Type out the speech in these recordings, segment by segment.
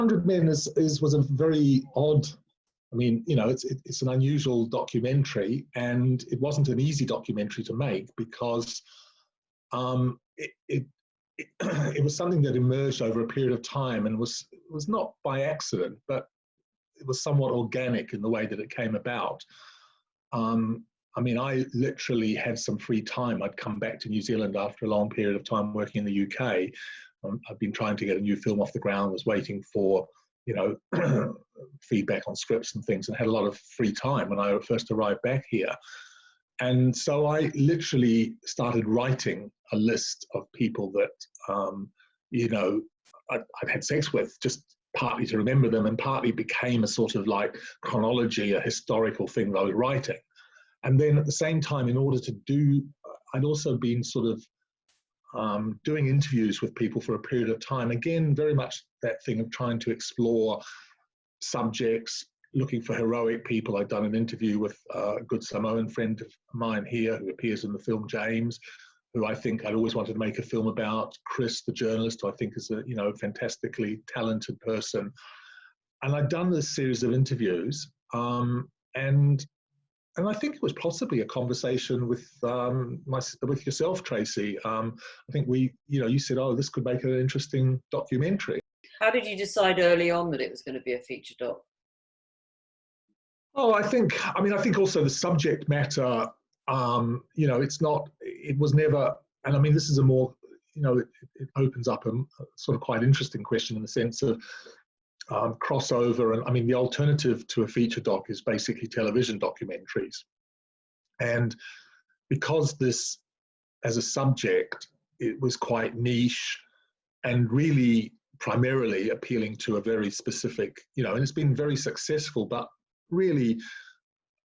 100 Men was a very odd, I mean, you know, it's an unusual documentary, and it wasn't an easy documentary to make because it was something that emerged over a period of time and was not by accident, but it was somewhat organic in the way that it came about. I mean, I literally had some free time. I'd come back to New Zealand after a long period of time working in the UK. I've been trying to get a new film off the ground, was waiting for, you know, feedback on scripts and things, and had a lot of free time when I first arrived back here. And so I literally started writing a list of people that, you know, I'd had sex with, just partly to remember them, and partly became a sort of like chronology, a historical thing that I was writing. And then at the same time, in order to do, I'd also been sort of doing interviews with people for a period of time. Again, very much that thing of trying to explore subjects, looking for heroic people. I'd done an interview with a good Samoan friend of mine here who appears in the film, James, who I think I'd always wanted to make a film about. Chris, the journalist, who I think is a, you know, fantastically talented person. And I'd done this series of interviews, and I think it was possibly a conversation with with yourself, Tracy. I think you said, "Oh, this could make an interesting documentary." How did you decide early on that it was going to be a feature doc? Oh, I think also the subject matter. You know, it was never, and I mean, this is a more, you know, it opens up a sort of quite interesting question in the sense of crossover. And I mean, the alternative to a feature doc is basically television documentaries. And because this, as a subject, it was quite niche and really primarily appealing to a very specific, you know, and it's been very successful, but really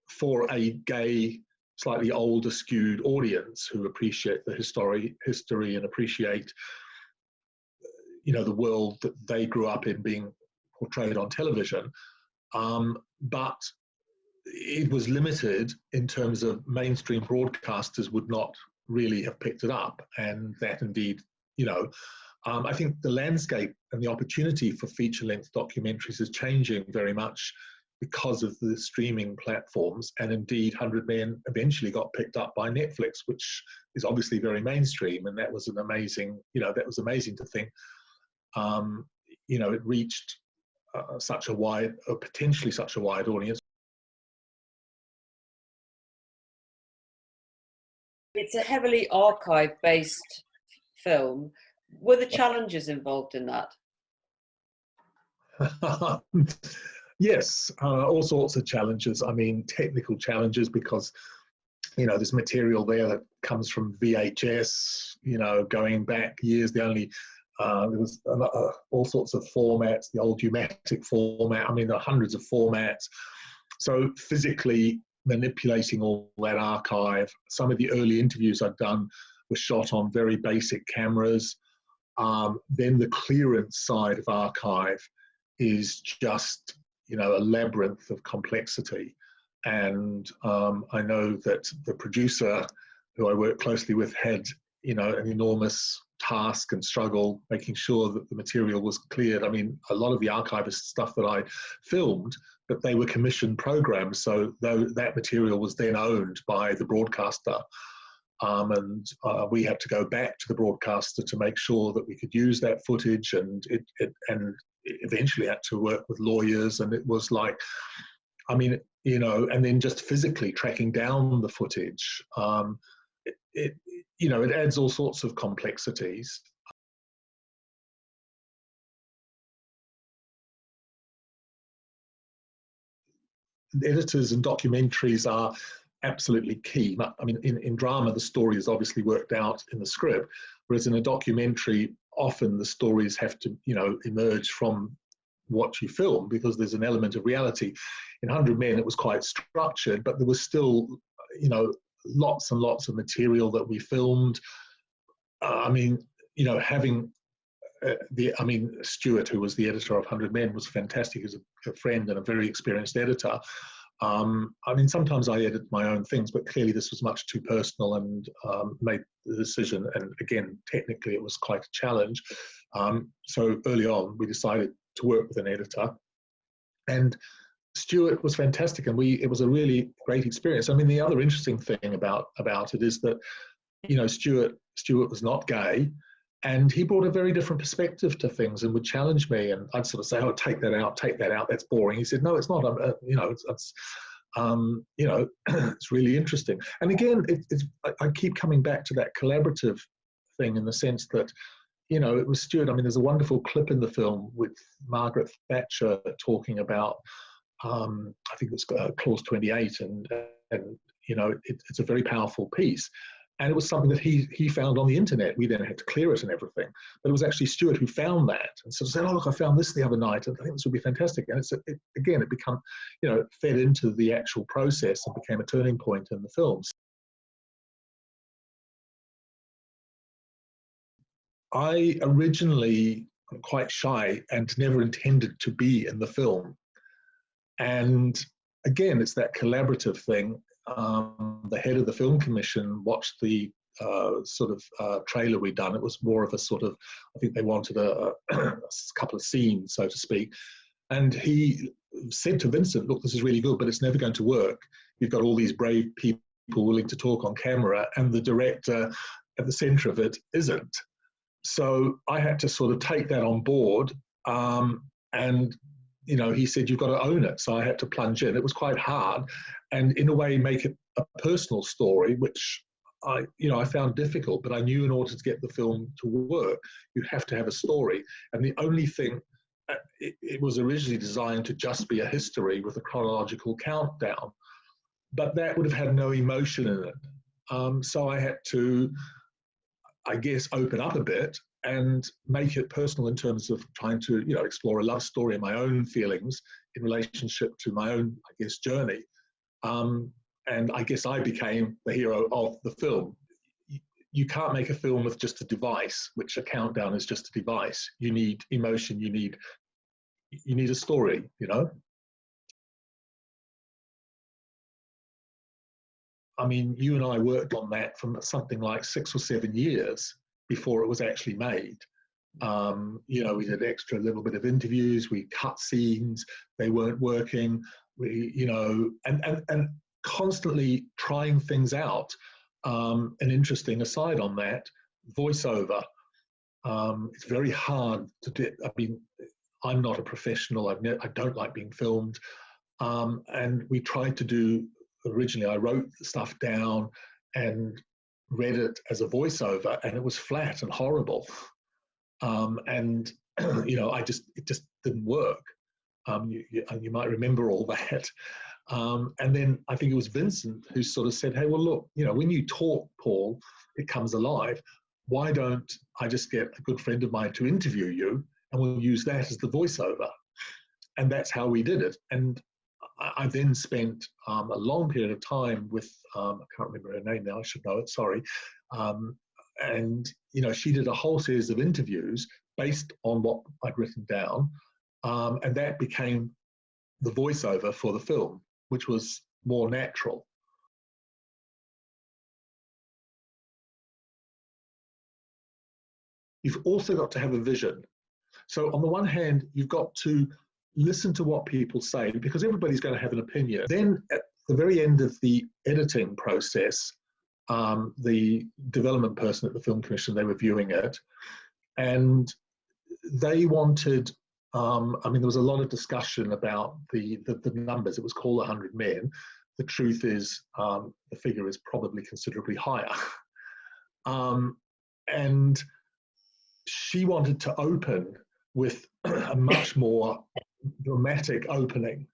for a gay, slightly older skewed audience who appreciate the history and appreciate, you know, the world that they grew up in being portrayed on television, but it was limited in terms of mainstream broadcasters would not really have picked it up, and that indeed, you know, I think the landscape and the opportunity for feature-length documentaries is changing very much because of the streaming platforms, and indeed 100 Men eventually got picked up by Netflix, which is obviously very mainstream, and that was an amazing, you know, that was amazing to think, you know, it reached potentially such a wide audience. It's a heavily archive-based film. Were the challenges involved in that? Yes, all sorts of challenges. I mean, technical challenges because, you know, there's material there that comes from VHS, you know, going back years. There was all sorts of formats, the old U-matic format. I mean, there are hundreds of formats. So physically manipulating all that archive. Some of the early interviews I'd done were shot on very basic cameras. Then the clearance side of archive is just, you know, a labyrinth of complexity. And I know that the producer who I worked closely with had, you know, an enormous task and struggle making sure that the material was cleared. I mean, a lot of the archivist stuff that I filmed, but they were commissioned programs, so that material was then owned by the broadcaster. And we had to go back to the broadcaster to make sure that we could use that footage, and it eventually had to work with lawyers, and it was like, I mean, you know, and then just physically tracking down the footage. You know, it adds all sorts of complexities. Editors and documentaries are absolutely key. I mean, in drama, the story is obviously worked out in the script, whereas in a documentary, often the stories have to, you know, emerge from what you film because there's an element of reality. In 100 Men, it was quite structured, but there was still, you know, lots and lots of material that we filmed. I mean, you know, having Stuart, who was the editor of 100 Men, was fantastic as a friend and a very experienced editor. I mean, sometimes I edit my own things, but clearly this was much too personal and made the decision. And again, technically, it was quite a challenge. So early on, we decided to work with an editor. And Stuart was fantastic, and it was a really great experience. I mean, the other interesting thing about it is that, you know, Stuart was not gay, and he brought a very different perspective to things and would challenge me, and I'd sort of say, "Oh, take that out, that's boring." He said, "No, it's not. You know, you know, it's really interesting." And again, I keep coming back to that collaborative thing, in the sense that, you know, it was Stuart. I mean, there's a wonderful clip in the film with Margaret Thatcher talking about, I think it's Clause 28, and you know, it's a very powerful piece. And it was something that he found on the internet. We then had to clear it and everything. But it was actually Stuart who found that and sort of said, "Oh, look, I found this the other night, and I think this would be fantastic." And again, it became, you know, it fed into the actual process and became a turning point in the films. I originally am quite shy and never intended to be in the film. And again, it's that collaborative thing. The head of the film commission watched the trailer we'd done. It was more of a sort of, I think they wanted a couple of scenes, so to speak. And he said to Vincent, "Look, this is really good, but it's never going to work. You've got all these brave people willing to talk on camera, and the director at the center of it isn't." So I had to sort of take that on board. And, you know, he said, "You've got to own it." So I had to plunge in. It was quite hard, and in a way make it a personal story, which I found difficult, but I knew in order to get the film to work, you have to have a story. And the only thing, it was originally designed to just be a history with a chronological countdown, but that would have had no emotion in it. So I had to, I guess, open up a bit and make it personal in terms of trying to, you know, explore a love story and my own feelings in relationship to my own, I guess, journey. And I guess I became the hero of the film. You can't make a film with just a device, which a countdown is just a device. You need emotion, you need a story, you know? I mean, you and I worked on that for something like 6 or 7 years before it was actually made. You know, we did extra little bit of interviews, we cut scenes, they weren't working, we, you know, and constantly trying things out. An interesting aside on that, voiceover. It's very hard to do. I mean, I'm not a professional. I don't like being filmed. And we tried to do, originally I wrote stuff down and read it as a voiceover, and it was flat and horrible. And you know, it just didn't work. You might remember all that. And then I think it was Vincent who sort of said, "Hey, well, look, you know, when you talk, Paul, it comes alive. Why don't I just get a good friend of mine to interview you, and we'll use that as the voiceover?" And that's how we did it. And I then spent a long period of time with, I can't remember her name now, I should know it, sorry. And, you know, she did a whole series of interviews based on what I'd written down. And that became the voiceover for the film, which was more natural. You've also got to have a vision. So on the one hand, you've got to listen to what people say, because everybody's going to have an opinion. Then at the very end of the editing process, the development person at the Film Commission, they were viewing it, and they wanted, I mean, there was a lot of discussion about the numbers. It was called 100 Men. The truth is, the figure is probably considerably higher. And she wanted to open with a much more dramatic opening.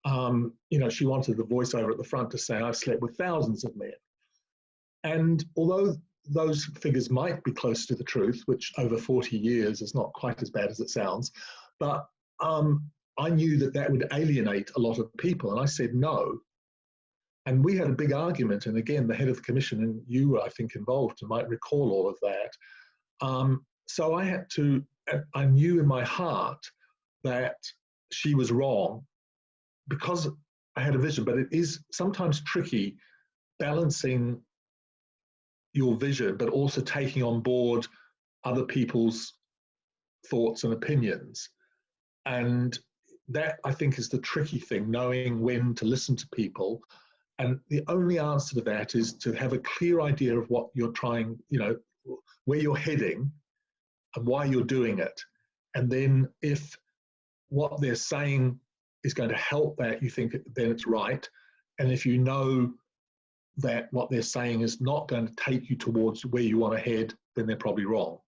You know, she wanted the voiceover at the front to say, "I've slept with thousands of men." And although those figures might be close to the truth, which over 40 years is not quite as bad as it sounds, but I knew that that would alienate a lot of people, and I said no. And we had a big argument, and again, the head of the commission, and you were, I think, involved and might recall all of that. So I knew in my heart that she was wrong because I had a vision, but it is sometimes tricky balancing your vision, but also taking on board other people's thoughts and opinions. And that, I think, is the tricky thing, knowing when to listen to people. And the only answer to that is to have a clear idea of what you're trying, where you're heading and why you're doing it. And then if what they're saying is going to help that, you think then it's right. And if you know that what they're saying is not going to take you towards where you want to head, then they're probably wrong.